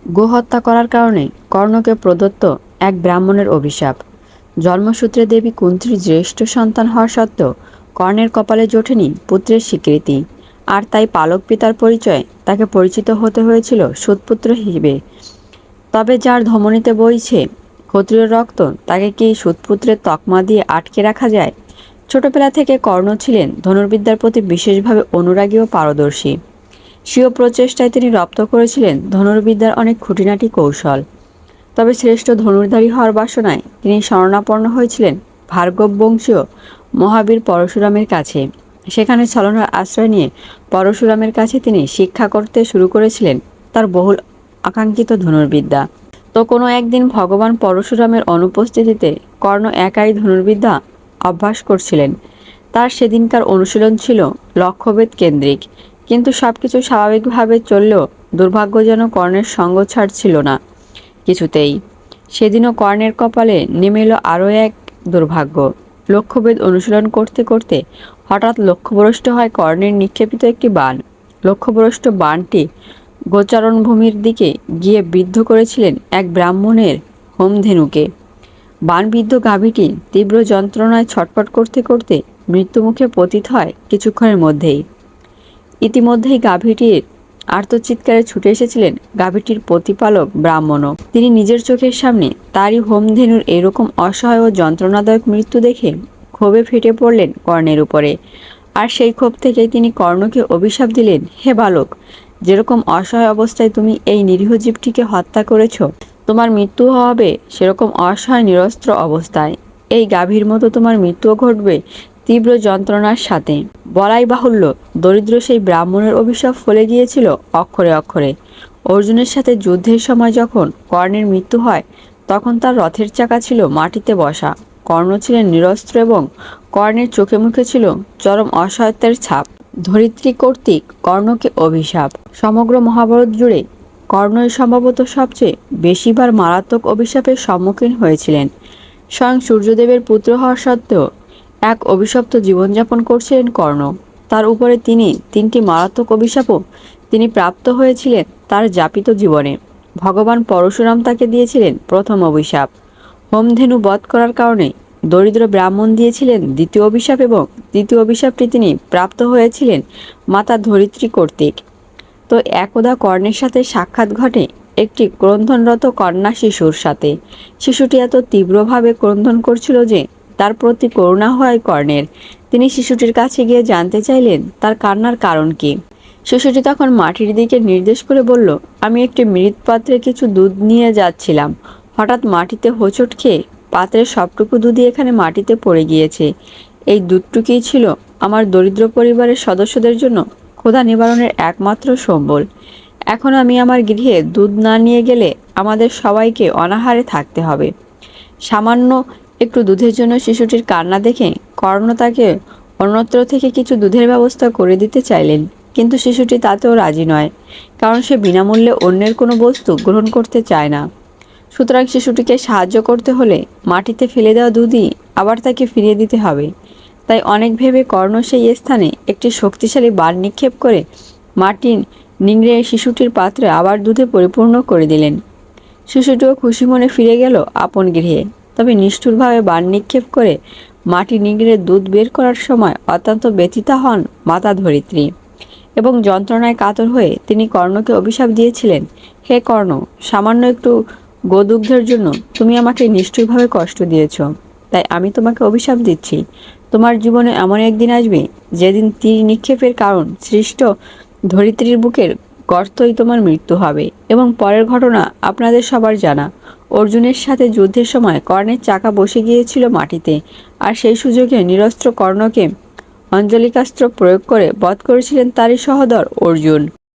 গোহত্যা করার কারণে কর্ণকে প্রদত্ত এক ব্রাহ্মণের অভিশাপ। জন্মসূত্রে দেবী কুন্তীর জ্যেষ্ঠ সন্তান হওয়া সত্ত্বেও কর্ণের কপালে জোটেনি পুত্রের স্বীকৃতি, আর তাই পালক পিতার পরিচয়ে তাকে পরিচিত হতে হয়েছিল সুতপুত্র হিসেবে। তবে যার ধমনীতে বইছে ক্ষত্রিয় রক্ত, তাকে কি সুতপুত্রের তকমা দিয়ে আটকে রাখা যায়? ছোটবেলা থেকে কর্ণ ছিলেন ধনুর্বিদ্যার প্রতি বিশেষভাবে অনুরাগী ও পারদর্শী। স্বীয় প্রচেষ্টায় তিনি রপ্ত করেছিলেন ধনুর্বিদ্যার অনেক খুঁটিনাটি কৌশল। তবে শ্রেষ্ঠ ধনুর্ধারী হওয়ার বাসনায় তিনি শরণাপন্ন হয়েছিলেন ভার্গব বংশীয় মহাবীর পরশুরামের কাছে। সেখানে ছলনার আশ্রয় নিয়ে পরশুরামের কাছে তিনি শিক্ষা করতে শুরু করেছিলেন তার বহুল আকাঙ্ক্ষিত ধনুর্বিদ্যা। তো কোনো একদিন ভগবান পরশুরামের অনুপস্থিতিতে কর্ণ একাই ধনুর্বিদ্যা অভ্যাস করছিলেন। তার সেদিনকার অনুশীলন ছিল লক্ষ্যভেদ কেন্দ্রিক, কিন্তু সবকিছু স্বাভাবিকভাবে চললেও দুর্ভাগ্য যেন কর্ণের সঙ্গ ছাড়ছিল না কিছুতেই। সেদিনও কর্ণের কপালে নেমে এলো আরও এক দুর্ভাগ্য। লক্ষ্যভেদ অনুশীলন করতে করতে হঠাৎ লক্ষ্যভ্রষ্ট হয় কর্ণের নিক্ষেপিত একটি বাণ। লক্ষ্যভ্রষ্ট বাণটি গোচারণভূমির দিকে গিয়ে বিদ্ধ করেছিলেন এক ব্রাহ্মণের হোমধেনুকে। বাণবিদ্ধ গাভীটি তীব্র যন্ত্রণায় ছটফট করতে করতে মৃত্যুমুখে পতিত হয় কিছুক্ষণের মধ্যেই। ইতিমধ্যেই গাভীটির আর্তচিৎকারে ছুটে এসেছিলেন গাভীটির প্রতিপালক ব্রাহ্মণও। তিনি নিজের চোখের সামনে তারই হোমধেনুর এরকম অসহায় ও যন্ত্রণাদায়ক মৃত্যু দেখে ক্ষোভে ফেটে পড়লেন কর্ণের উপরে। আর সেই ক্ষোভ থেকে তিনি কর্ণকে অভিশাপ দিলেন, হে বালক, যেরকম অসহায় অবস্থায় তুমি এই নিরীহ জীবটিকে হত্যা করেছ, তোমার মৃত্যু হবে সেরকম অসহায় নিরস্ত্র অবস্থায়। এই গাভীর মতো তোমার মৃত্যুও ঘটবে তীব্র যন্ত্রণার সাথে। বলাই বাহুল্য, দরিদ্র সেই ব্রাহ্মণের অভিশাপ ফলে গিয়েছিল অক্ষরে অক্ষরে। অর্জুনের সাথে যুদ্ধের সময় যখন কর্ণের মৃত্যু হয়, তখন তার রথের চাকা ছিল মাটিতে বসা। কর্ণ ছিলেন নিরস্ত্র এবং কর্ণের চোখে মুখে ছিল চরম অসহায়ত্বের ছাপ। ধরিত্রী কর্তৃক কর্ণকে অভিশাপ। সমগ্র মহাভারত জুড়ে কর্ণই সম্ভবত সবচেয়ে বেশিবার মারাত্মক অভিশাপের সম্মুখীন হয়েছিলেন। স্বয়ং সূর্যদেবের পুত্র হওয়া সত্ত্বেও এক অভিশপ্ত জীবনযাপন করছিলেন কর্ণ। তার উপরে তিনটি মারাত্মক অভিশাপও তিনি প্রাপ্ত হয়েছিলেন তার যাপিত জীবনে। ভগবান পরশুরাম তাকে দিয়েছিলেন প্রথম অভিশাপ। হোমধেনু বধ করার কারণে দরিদ্র ব্রাহ্মণ দিয়েছিলেন দ্বিতীয় অভিশাপ, এবং তৃতীয় অভিশাপটি তিনি প্রাপ্ত হয়েছিলেন মাতা ধরিত্রী কর্তৃক। তো একদা কর্ণের সাথে সাক্ষাৎ ঘটে একটি ক্রন্দনরত কন্যা শিশুর সাথে। শিশুটি এত তীব্রভাবে ক্রন্দন করছিল যে তার প্রতি করুণা হয় কর্ণের। তিনি শিশুটির কাছে গিয়ে জানতে চাইলেন তার কান্নার কারণ কি। শিশুটি তখন মাটির দিকে নির্দেশ করে বলল, আমি একটি মৃৎ পাত্রে কিছু দুধ নিয়ে যাচ্ছিলাম। হঠাৎ মাটিতে হোঁচট খেয়ে পাত্রের সবটুকু দুধই এখানে মাটিতে পড়ে গিয়েছে। এই দুধটুকুই ছিল আমার দরিদ্র পরিবারের সদস্যদের জন্য ক্ষুধা নিবারণের একমাত্র সম্বল। এখন আমি আমার গৃহে দুধ না নিয়ে গেলে আমাদের সবাইকে অনাহারে থাকতে হবে। সামান্য একটু দুধের জন্য শিশুটির কান্না দেখে কর্ণ তাকে অন্যত্র থেকে কিছু দুধের ব্যবস্থা করে দিতে চাইলেন, কিন্তু শিশুটি তাতেও রাজি নয়, কারণ সে বিনামূল্যে অন্যের কোনো বস্তু গ্রহণ করতে চায় না। সুতরাং শিশুটিকে সাহায্য করতে হলে মাটিতে ফেলে দেওয়া দুধই আবার তাকে ফিরিয়ে দিতে হবে। তাই অনেক ভেবে কর্ণ সেই স্থানে একটি শক্তিশালী বাণ নিক্ষেপ করে মাটি নিংড়ে শিশুটির পাত্রে আবার দুধে পরিপূর্ণ করে দিলেন। শিশুটিও খুশি মনে ফিরে গেল আপন গৃহে। তবে নিষ্ঠুরভাবে বাণ নিক্ষেপ করে মাটি নিংড়ে দুধ বের করার সময় অত্যন্ত ব্যথিতা হন মাতা ধরিত্রী, এবং যন্ত্রণায় কাতর হয়ে তিনি কর্ণকে অভিশাপ দিয়েছিলেন, হে কর্ণ, সামান্য একটু গোদুগ্ধের জন্য তুমি আমাকে নিষ্ঠুরভাবে কষ্ট দিয়েছ। তাই আমি তোমাকে অভিশাপ দিচ্ছি, তোমার জীবনে এমন একদিন আসবে যেদিন তীর নিক্ষেপের কারণ সৃষ্ট ধরিত্রীর বুকের গর্তই তোমার মৃত্যু হবে। এবং পরের ঘটনা আপনাদের সবার জানা। অর্জুনের সাথে যুদ্ধের সময় কর্ণের চাকা বসে গিয়েছিল মাটিতে, আর সেই সুযোগে নিরস্ত্র কর্ণকে অঞ্জলিকাস্ত্র প্রয়োগ করে বধ করেছিলেন তারই সহোদর অর্জুন।